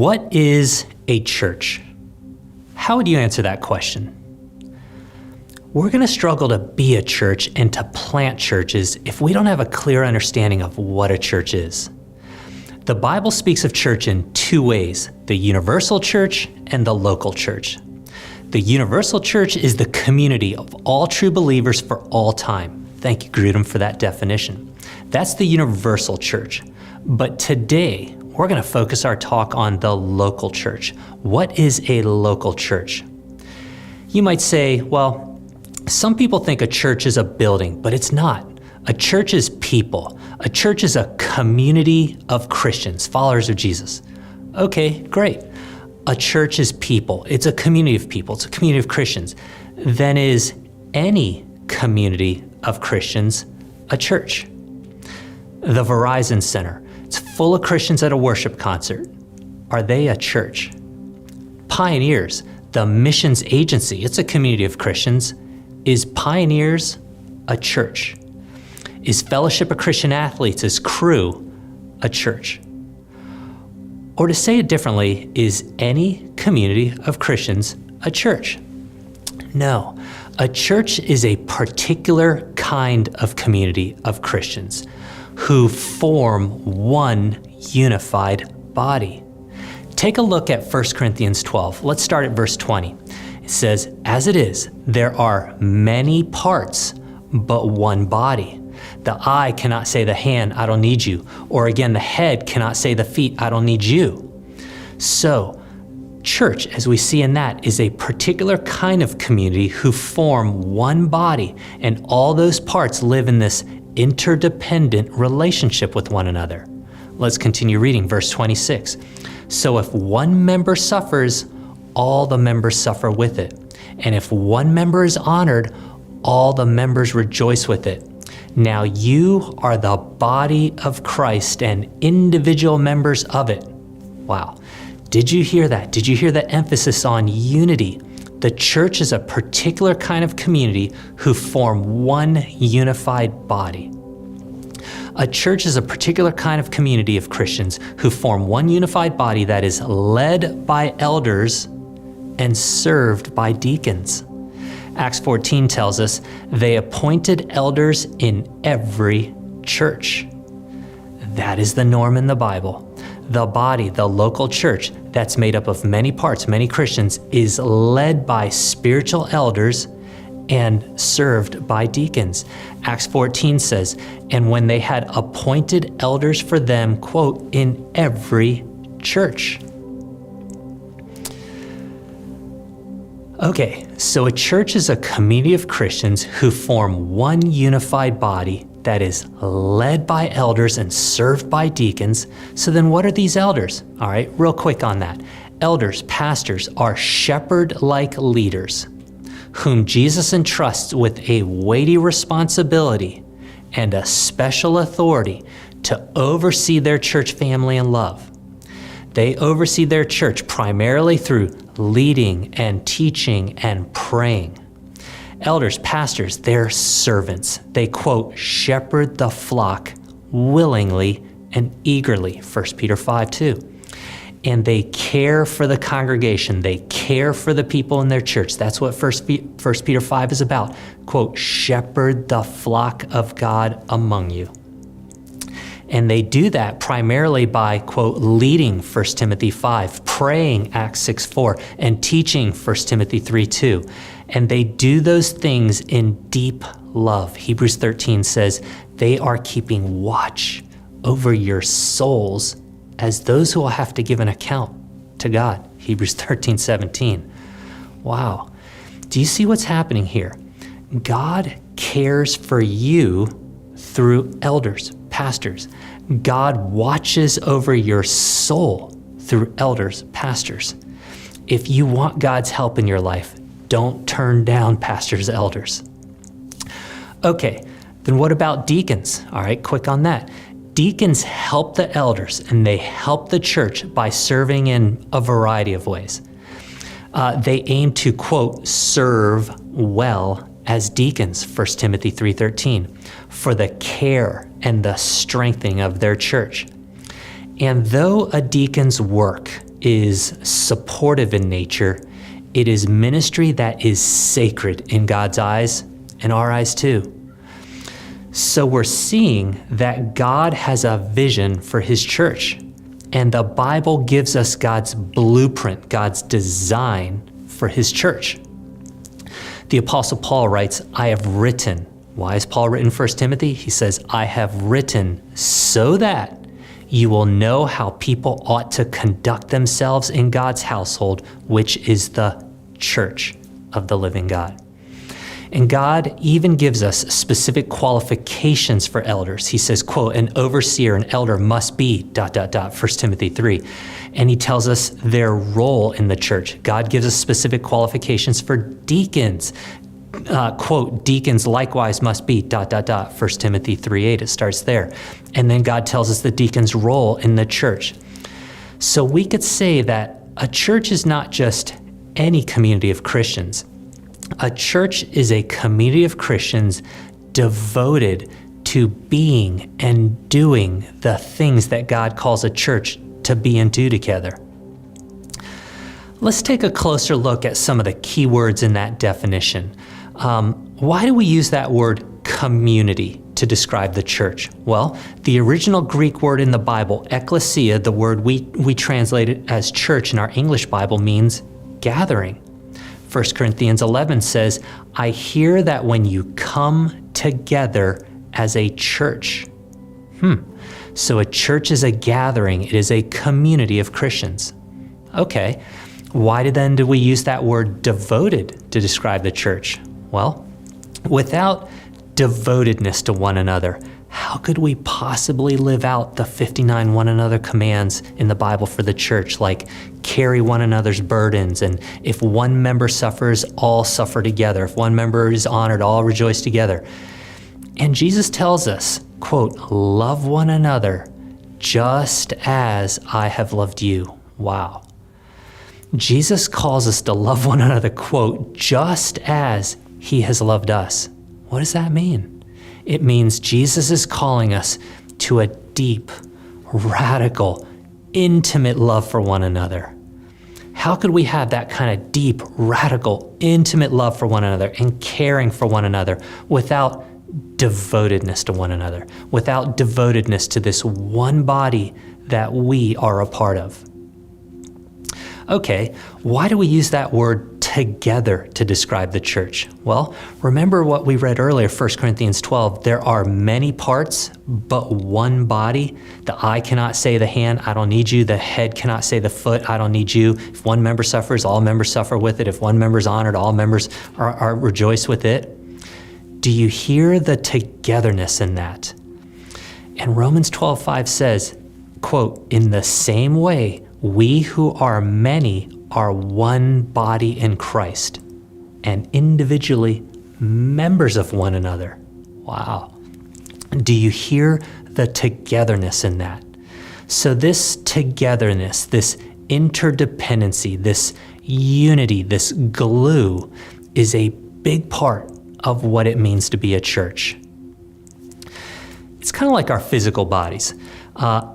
What is a church? How would you answer that question? We're going to struggle to be a church and to plant churches if we don't have a clear understanding of what a church is. The Bible speaks of church in two ways, the universal church and the local church. The universal church is the community of all true believers for all time. Thank you, Grudem, for that definition. That's the universal church. But today, we're going to focus our talk on the local church. What is a local church? You might say, well, some people think a church is a building, but it's not. A church is people. A church is a community of Christians, followers of Jesus. Okay, great. A church is people. It's a community of people. It's a community of Christians. Then is any community of Christians a church? The Verizon Center. It's full of Christians at a worship concert. Are they a church? Pioneers, the missions agency. It's a community of Christians. Is Pioneers a church? Is Fellowship of Christian Athletes, is Crew, a church? Or to say it differently, is any community of Christians a church? No, a church is a particular kind of community of Christians who form one unified body. Take a look at 1 Corinthians 12. Let's start at verse 20. It says, "As it is, there are many parts, but one body. The eye cannot say the hand, I don't need you. Or again, the head cannot say the feet, I don't need you." So, church, as we see in that, is a particular kind of community who form one body, and all those parts live in this interdependent relationship with one another. Let's continue reading verse 26. "So if one member suffers, all the members suffer with it. And if one member is honored, all the members rejoice with it. Now you are the body of Christ and individual members of it." Wow. Did you hear that? Did you hear the emphasis on unity? The church is a particular kind of community who form one unified body. A church is a particular kind of community of Christians who form one unified body that is led by elders and served by deacons. Acts 14 tells us they appointed elders in every church. That is the norm in the Bible. The body, the local church, that's made up of many parts, many Christians, is led by spiritual elders and served by deacons. Acts 14 says, "And when they had appointed elders for them," quote, "in every church." Okay, so a church is a community of Christians who form one unified body that is led by elders and served by deacons. So then what are these elders? All right, real quick on that. Elders, pastors, are shepherd-like leaders whom Jesus entrusts with a weighty responsibility and a special authority to oversee their church family in love. They oversee their church primarily through leading and teaching and praying. Elders, pastors, they're servants. They, quote, "shepherd the flock willingly and eagerly," 1 Peter 5:2. And they care for the congregation. They care for the people in their church. That's what 1 Peter 5 is about. Quote, "shepherd the flock of God among you." And they do that primarily by, quote, leading 1 Timothy 5, praying Acts 6:4, and teaching 1 Timothy 3:2. And they do those things in deep love. Hebrews 13 says, "They are keeping watch over your souls as those who will have to give an account to God." Hebrews 13:17. Wow. Do you see what's happening here? God cares for you through elders, pastors. God watches over your soul through elders, pastors. If you want God's help in your life, don't turn down pastors, elders. Okay, then what about deacons? All right, quick on that. Deacons help the elders and they help the church by serving in a variety of ways. They aim to, quote, serve well as deacons, 1 Timothy 3:13, for the care and the strengthening of their church. And though a deacon's work is supportive in nature. It is ministry that is sacred in God's eyes and our eyes too. So we're seeing that God has a vision for his church, and the Bible gives us God's blueprint, God's design for his church. The Apostle Paul writes, I have written. Why is Paul written 1 Timothy? He says, I have written so that you will know how people ought to conduct themselves in God's household, which is the church of the living God. And God even gives us specific qualifications for elders. He says, quote, an overseer, an elder must be, 1 Timothy 3. And he tells us their role in the church. God gives us specific qualifications for deacons. Quote, deacons likewise must be, 1 Timothy 3:8. It starts there. And then God tells us the deacon's role in the church. So we could say that a church is not just any community of Christians. A church is a community of Christians devoted to being and doing the things that God calls a church to be and do together. Let's take a closer look at some of the key words in that definition. Why do we use that word community to describe the church? Well, the original Greek word in the Bible, ekklesia, the word we translate it as church in our English Bible, means gathering. 1 Corinthians 11 says, I hear that when you come together as a church. So a church is a gathering. It is a community of Christians. Okay, why then do we use that word devoted to describe the church? Well, without devotedness to one another, how could we possibly live out the 59 one another commands in the Bible for the church, like carry one another's burdens, and if one member suffers, all suffer together. If one member is honored, all rejoice together. And Jesus tells us, quote, love one another just as I have loved you. Wow. Jesus calls us to love one another, quote, just as he has loved us. What does that mean? It means Jesus is calling us to a deep, radical, intimate love for one another. How could we have that kind of deep, radical, intimate love for one another and caring for one another without devotedness to one another, without devotedness to this one body that we are a part of? Okay, why do we use that word together to describe the church? Well, remember what we read earlier, 1 Corinthians 12. There are many parts, but one body. The eye cannot say the hand, I don't need you. The head cannot say the foot, I don't need you. If one member suffers, all members suffer with it. If one member is honored, all members are rejoice with it. Do you hear the togetherness in that? And Romans 12:5 says, quote, in the same way, we who are many are one body in Christ and individually members of one another. Wow. Do you hear the togetherness in that? So this togetherness, this interdependency, this unity, this glue is a big part of what it means to be a church. It's kind of like our physical bodies.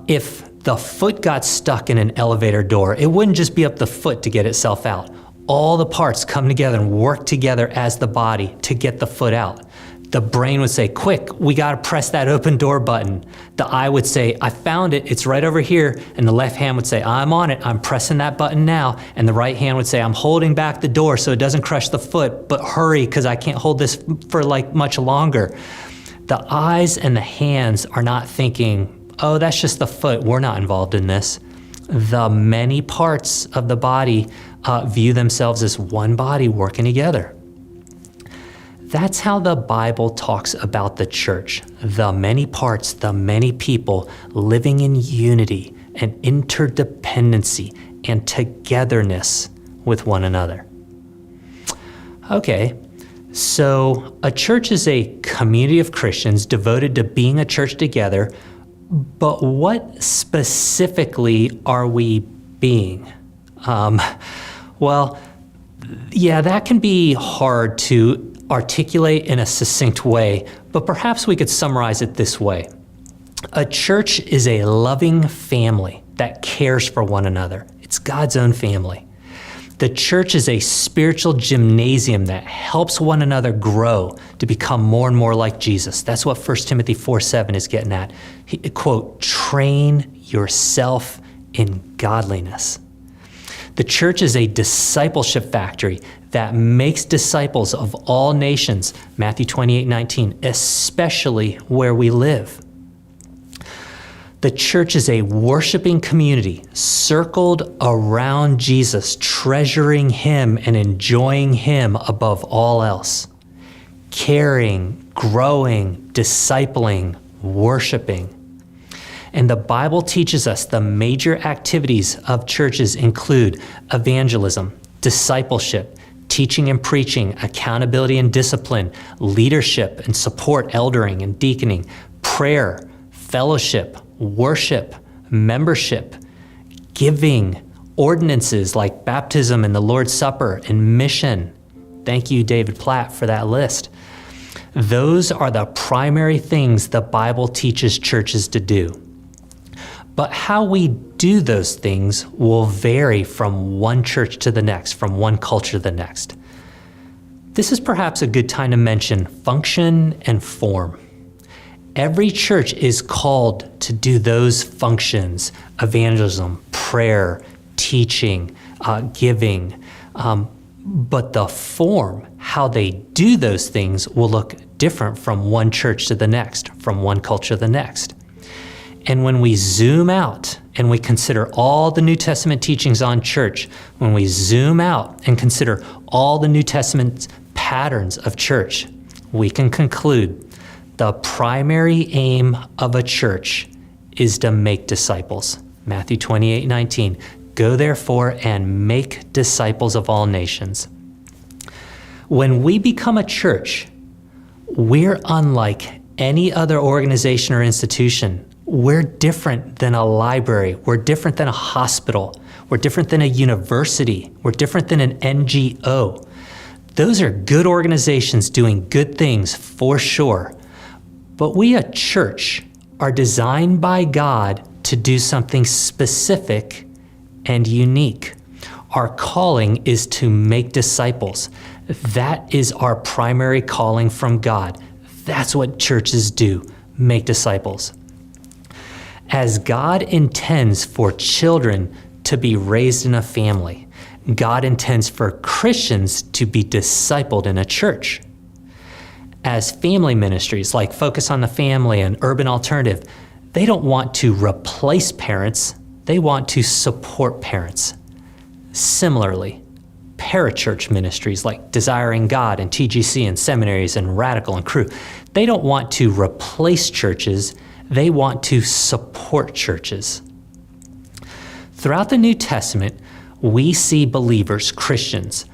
If the foot got stuck in an elevator door, it wouldn't just be up the foot to get itself out. All the parts come together and work together as the body to get the foot out. The brain would say, quick, we got to press that open door button. The eye would say, I found it, it's right over here. And the left hand would say, I'm on it, I'm pressing that button now. And the right hand would say, I'm holding back the door so it doesn't crush the foot, but hurry because I can't hold this for like much longer. The eyes and the hands are not thinking, oh, that's just the foot, we're not involved in this. The many parts of the body view themselves as one body working together. That's how the Bible talks about the church. The many parts, the many people living in unity and interdependency and togetherness with one another. Okay, so a church is a community of Christians devoted to being a church together. But what specifically are we being? Well, yeah, that can be hard to articulate in a succinct way, but perhaps we could summarize it this way. A church is a loving family that cares for one another. It's God's own family. The church is a spiritual gymnasium that helps one another grow to become more and more like Jesus. That's what 1 Timothy 4:7 is getting at. Quote, train yourself in godliness. The church is a discipleship factory that makes disciples of all nations, Matthew 28:19, especially where we live. The church is a worshiping community circled around Jesus, treasuring him and enjoying him above all else. Caring, growing, discipling, worshiping. And the Bible teaches us the major activities of churches include evangelism, discipleship, teaching and preaching, accountability and discipline, leadership and support, eldering and deaconing, prayer, fellowship, worship, membership, giving, ordinances like baptism and the Lord's Supper, and mission. Thank you, David Platt, for that list. Those are the primary things the Bible teaches churches to do. But how we do those things will vary from one church to the next, from one culture to the next. This is perhaps a good time to mention function and form. Every church is called to do those functions: evangelism, prayer, teaching, giving. But the form, how they do those things, will look different from one church to the next, from one culture to the next. And when we zoom out and we consider all the New Testament teachings on church, when we zoom out and consider all the New Testament patterns of church, we can conclude the primary aim of a church is to make disciples. Matthew 28:19, go therefore and make disciples of all nations. When we become a church, we're unlike any other organization or institution. We're different than a library. We're different than a hospital. We're different than a university. We're different than an NGO. Those are good organizations doing good things for sure. But we, a church, are designed by God to do something specific and unique. Our calling is to make disciples. That is our primary calling from God. That's what churches do, make disciples. As God intends for children to be raised in a family, God intends for Christians to be discipled in a church. As family ministries like Focus on the Family and Urban Alternative, they don't want to replace parents, they want to support parents. Similarly, parachurch ministries like Desiring God and TGC and seminaries and Radical and Crew, they don't want to replace churches, they want to support churches. Throughout the New Testament, we see believers, Christians,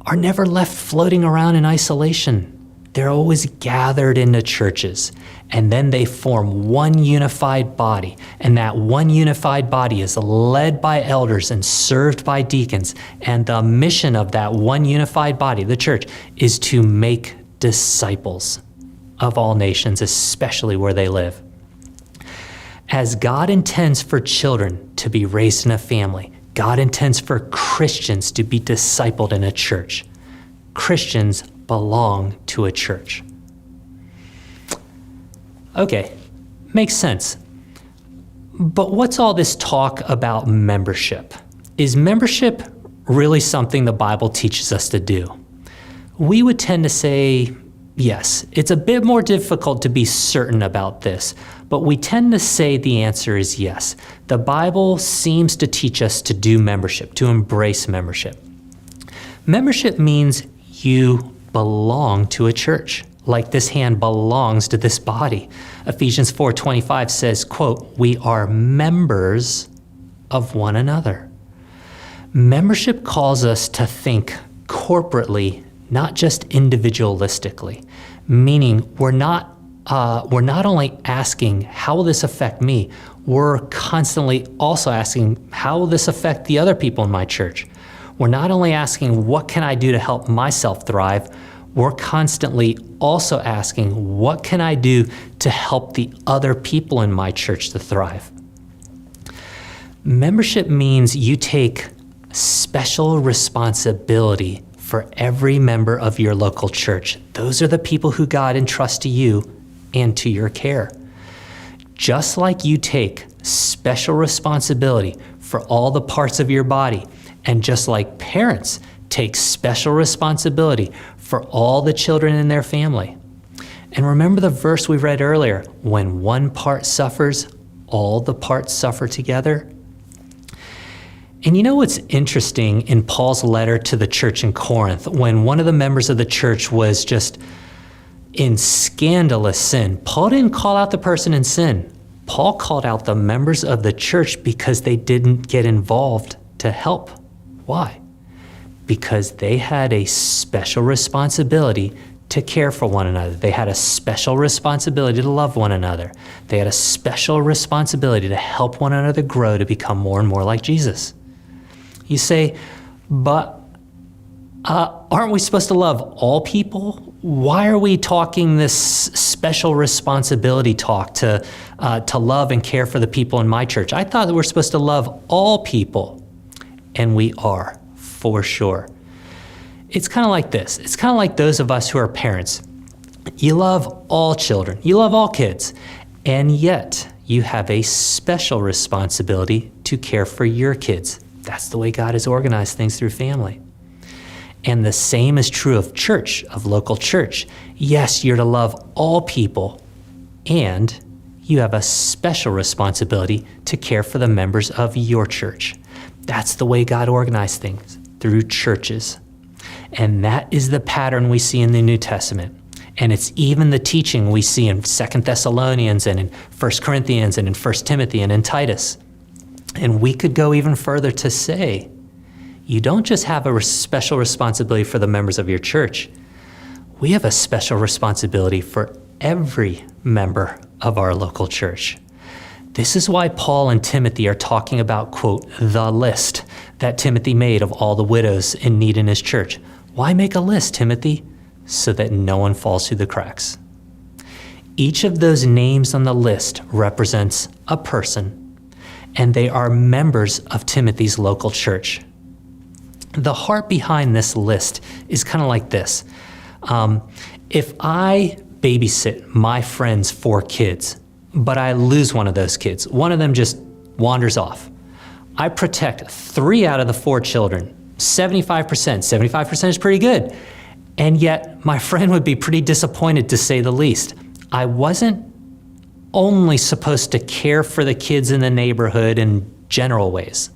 are never left floating around in isolation. They're always gathered into churches, and then they form one unified body, and that one unified body is led by elders and served by deacons, and the mission of that one unified body, the church, is to make disciples of all nations, especially where they live. As God intends for children to be raised in a family, God intends for Christians to be discipled in a church. Christians belong to a church. Okay, makes sense. But what's all this talk about membership? Is membership really something the Bible teaches us to do? We would tend to say yes. It's a bit more difficult to be certain about this, but we tend to say the answer is yes. The Bible seems to teach us to do membership, to embrace membership. Membership means you belong to a church, like this hand belongs to this body. Ephesians 4:25 says, quote, we are members of one another. Membership calls us to think corporately, not just individualistically, meaning we're not only asking, how will this affect me? We're constantly also asking, how will this affect the other people in my church? We're not only asking, what can I do to help myself thrive? We're constantly also asking, what can I do to help the other people in my church to thrive? Membership means you take special responsibility for every member of your local church. Those are the people who God entrusts to you and to your care. Just like you take special responsibility for all the parts of your body, and just like parents take special responsibility for all the children in their family. And remember the verse we read earlier, when one part suffers, all the parts suffer together. And you know what's interesting in Paul's letter to the church in Corinth, when one of the members of the church was just in scandalous sin, Paul didn't call out the person in sin. Paul called out the members of the church because they didn't get involved to help. Why? Because they had a special responsibility to care for one another. They had a special responsibility to love one another. They had a special responsibility to help one another grow to become more and more like Jesus. You say, but aren't we supposed to love all people? Why are we talking this special responsibility talk to love and care for the people in my church? I thought that we're supposed to love all people, and we are, for sure. It's kind of like this. It's kind of like those of us who are parents. You love all children. You love all kids. And yet, you have a special responsibility to care for your kids. That's the way God has organized things through family. And the same is true of church, of local church. Yes, you're to love all people, and you have a special responsibility to care for the members of your church. That's the way God organized things, through churches. And that is the pattern we see in the New Testament. And it's even the teaching we see in 2 Thessalonians and in 1 Corinthians and in 1 Timothy and in Titus. And we could go even further to say, you don't just have a special responsibility for the members of your church. We have a special responsibility for every member of our local church. This is why Paul and Timothy are talking about, quote, the list that Timothy made of all the widows in need in his church. Why make a list, Timothy? So that no one falls through the cracks. Each of those names on the list represents a person, and they are members of Timothy's local church. The heart behind this list is kind of like this. If I babysit my friend's 4 kids, but I lose one of those kids, one of them just wanders off, I protect 3 out of the 4 children, 75%. 75% is pretty good. And yet my friend would be pretty disappointed, to say the least. I wasn't only supposed to care for the kids in the neighborhood in general ways.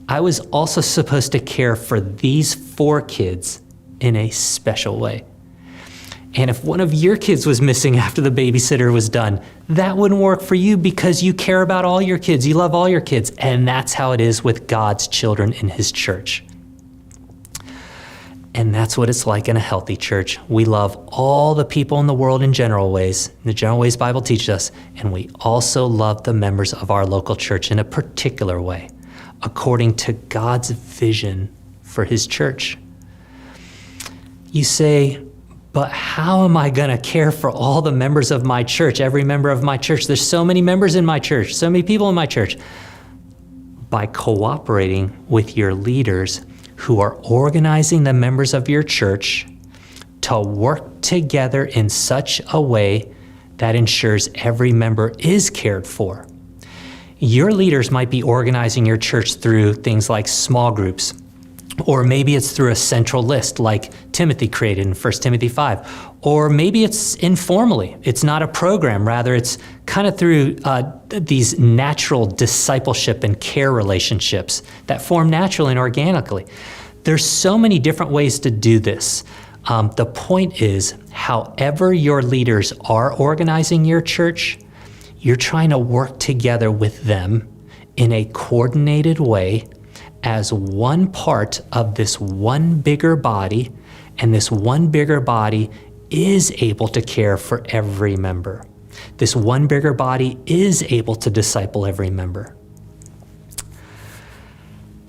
I was also supposed to care for these 4 kids in a special way. And if one of your kids was missing after the babysitter was done, that wouldn't work for you because you care about all your kids. You love all your kids. And that's how it is with God's children in his church. And that's what it's like in a healthy church. We love all the people in the world in general ways, in the general ways Bible teaches us, and we also love the members of our local church in a particular way, according to God's vision for his church. You say, but how am I going to care for all the members of my church, every member of my church? There's so many members in my church, so many people in my church. By cooperating with your leaders who are organizing the members of your church to work together in such a way that ensures every member is cared for. Your leaders might be organizing your church through things like small groups, or maybe it's through a central list like Timothy created in 1 Timothy 5. Or maybe it's informally. It's not a program. Rather, it's kind of through these natural discipleship and care relationships that form naturally and organically. There's so many different ways to do this. The point is, however your leaders are organizing your church, you're trying to work together with them in a coordinated way as one part of this one bigger body, and this one bigger body is able to care for every member. This one bigger body is able to disciple every member.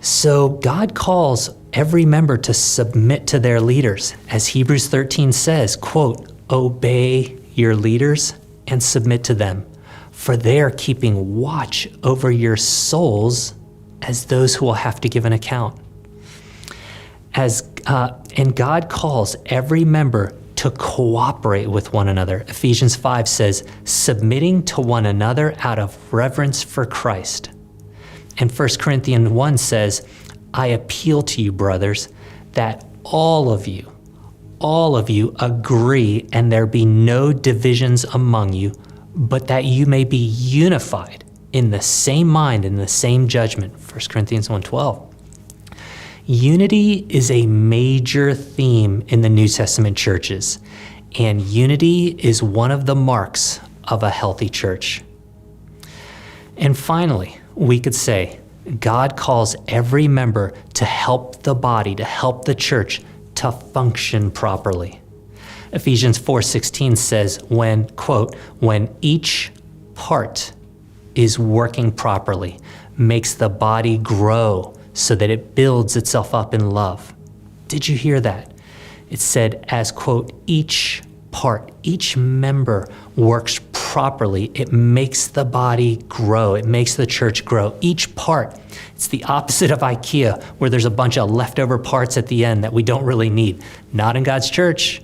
So God calls every member to submit to their leaders. As Hebrews 13 says, quote, obey your leaders and submit to them. for they are keeping watch over your souls as those who will have to give an account. And God calls every member to cooperate with one another. Ephesians 5 says, submitting to one another out of reverence for Christ. And 1 Corinthians 1 says, I appeal to you, brothers, that all of you agree and there be no divisions among you, but that you may be unified in the same mind and the same judgment. 1 Corinthians 1:12. Unity is a major theme in the New Testament churches, and unity is one of the marks of a healthy church. And finally, we could say God calls every member to help the body, to help the church to function properly. Ephesians 4:16 says, when each part is working properly, makes the body grow so that it builds itself up in love. Did you hear that? It said as, each part, each member works properly. It makes the body grow. It makes the church grow. Each part. It's the opposite of IKEA, where there's a bunch of leftover parts at the end that we don't really need. Not in God's church.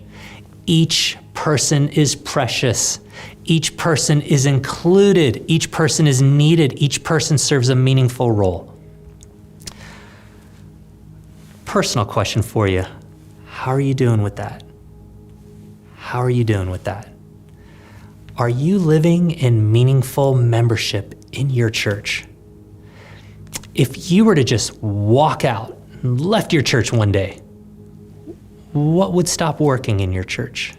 Each person is precious. Each person is included. Each person is needed. Each person serves a meaningful role. Personal question for you. How are you doing with that? How are you doing with that? Are you living in meaningful membership in your church? If you were to just walk out and left your church one day, what would stop working in your church?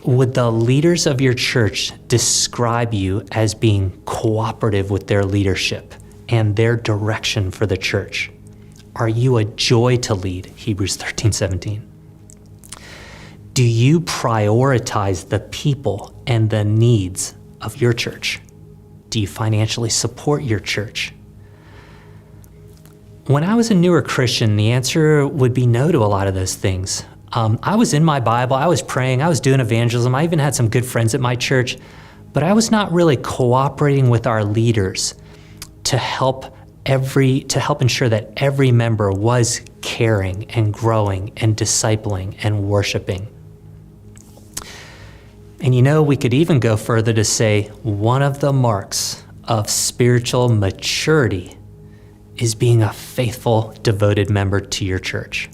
Would the leaders of your church describe you as being cooperative with their leadership and their direction for the church? Are you a joy to lead? Hebrews 13:17. Do you prioritize the people and the needs of your church? Do you financially support your church? When I was a newer Christian, the answer would be no to a lot of those things. I was in my Bible, I was praying, I was doing evangelism, I even had some good friends at my church, but I was not really cooperating with our leaders to help ensure that every member was caring and growing and discipling and worshiping. And we could even go further to say one of the marks of spiritual maturity is being a faithful, devoted member to your church.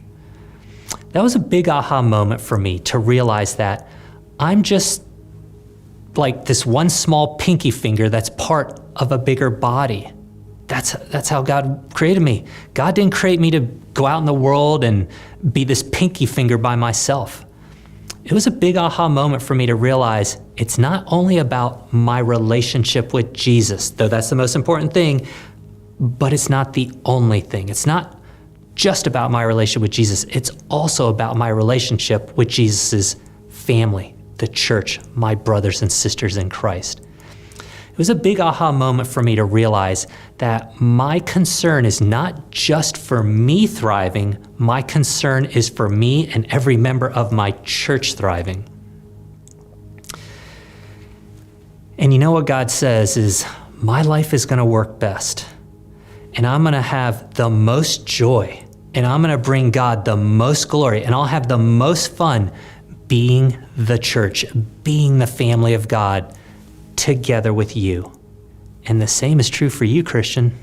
That was a big aha moment for me to realize that I'm just like this one small pinky finger that's part of a bigger body. That's how God created me. God didn't create me to go out in the world and be this pinky finger by myself. It was a big aha moment for me to realize it's not only about my relationship with Jesus, though that's the most important thing, but it's not the only thing. It's not just about my relationship with Jesus. It's also about my relationship with Jesus's family, the church, my brothers and sisters in Christ. It was a big aha moment for me to realize that my concern is not just for me thriving, my concern is for me and every member of my church thriving. And you know what God says is, my life is going to work best, and I'm going to have the most joy, and I'm going to bring God the most glory, and I'll have the most fun being the church, being the family of God, together with you. And the same is true for you, Christian.